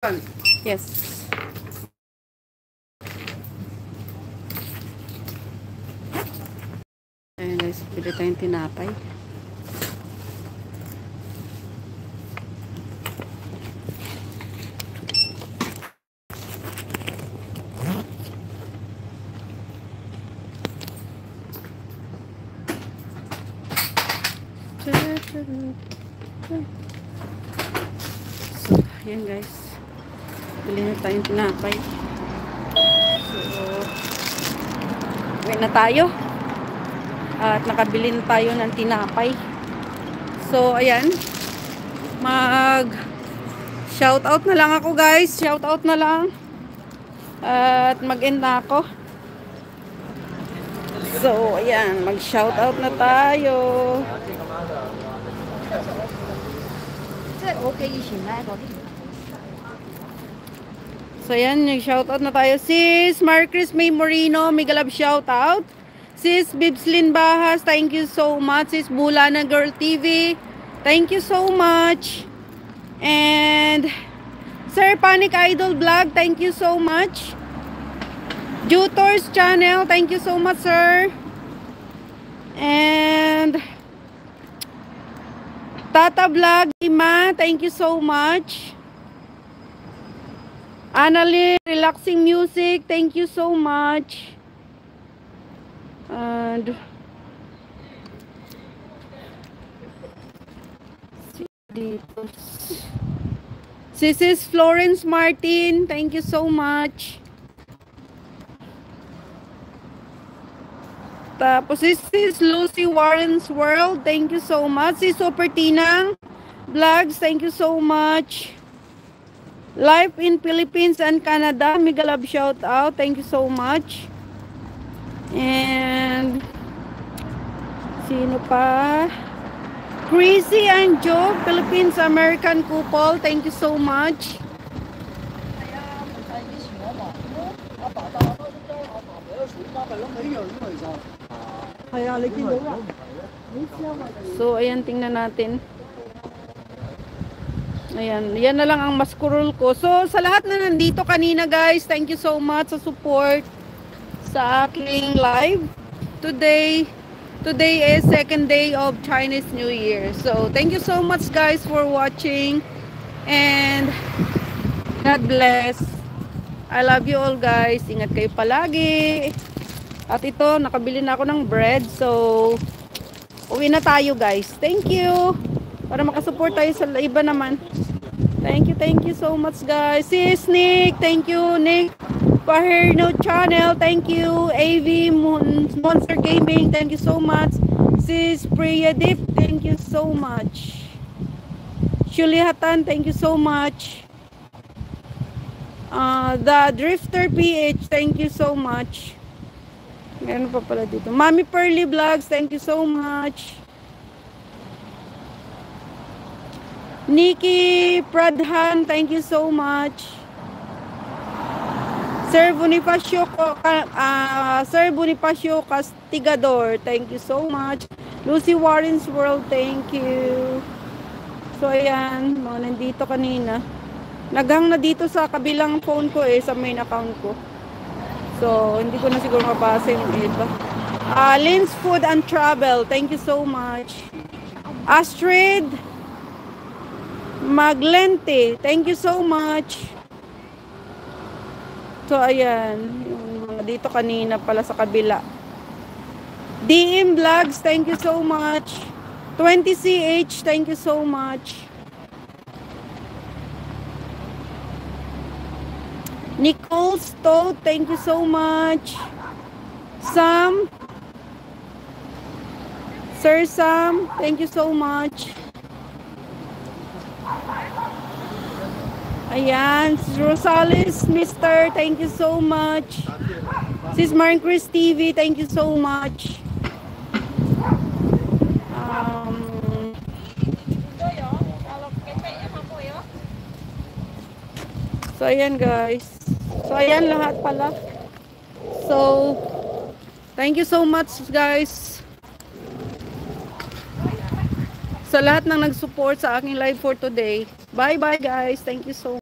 Yes. Ayun guys, pili tayong tinapay. So, ayan guys. Bili na tayong tinapay. So, uwi na tayo. At nakabili na tayo ng tinapay. So, ayan. Shoutout na lang ako guys. Shoutout na lang. At mag-end na ako. So, ayan. Mag-shoutout na tayo. So, ayan. Nag-shoutout na tayo. Sis Marcris May Moreno. Mega love shoutout. Sis Bibslin Bahas. Thank you so much. Sis Bulana Girl TV. Thank you so much. And Sir Panic Idol Vlog, thank you so much. Jutors Channel, thank you so much, sir. And Tata Vlog Ima, thank you so much. Annalyn Relaxing Music, thank you so much. And this is Florence Martin. Thank you so much. Tapos this is Lucy Warren's World. Thank you so much. Si Super Tinang Vlogs. Thank you so much. Life in Philippines and Canada. Mega love shout out. Thank you so much. And sino pa? Chrissy and Joe, Philippines American couple. Thank you so much. So, ayan, tingnan natin. Ayan, yan na lang ang maskurol ko. So, sa lahat na nandito kanina guys, thank you so much sa support sa aking live today. Today is second day of Chinese New Year. So, thank you so much guys for watching. And God bless. I love you all guys. Ingat kayo palagi. At ito, nakabili na ako ng bread. So, uwi na tayo guys. Thank you. Para makasupport tayo sa iba naman. Thank you so much guys. Sis Nick, thank you Nick. Paherno Channel, thank you. AV Monster Gaming, thank you so much. Sis Priya Deep, thank you so much. Shulihatan, thank you so much. The Drifter PH, thank you so much. Meron pa pala dito. Mami Pearly Vlogs, thank you so much. Nikki Pradhan, thank you so much. Sir Bonifacio Castigador, thank you so much. Lucy Warren's World, thank you. So ayan, mga nandito kanina. Naghang na dito sa kabilang phone ko sa main account ko. So hindi ko na siguro mabasa yung iba. Lynn's Food and Travel, thank you so much. Astrid Maglente, thank you so much. So, ayan. Yung mga dito kanina pala sa kabila. DM Vlogs, thank you so much. 20CH, thank you so much. Nicole Stowe, thank you so much. Sam. Sir Sam, thank you so much. Ayan, Rosales, Mr. Thank you so much. Sis Marcris TV, thank you so much. So, ayan guys. So, ayan lahat pala. So, thank you so much guys. Sa lahat ng nag-support sa aking live for today. Bye-bye guys. Thank you so much.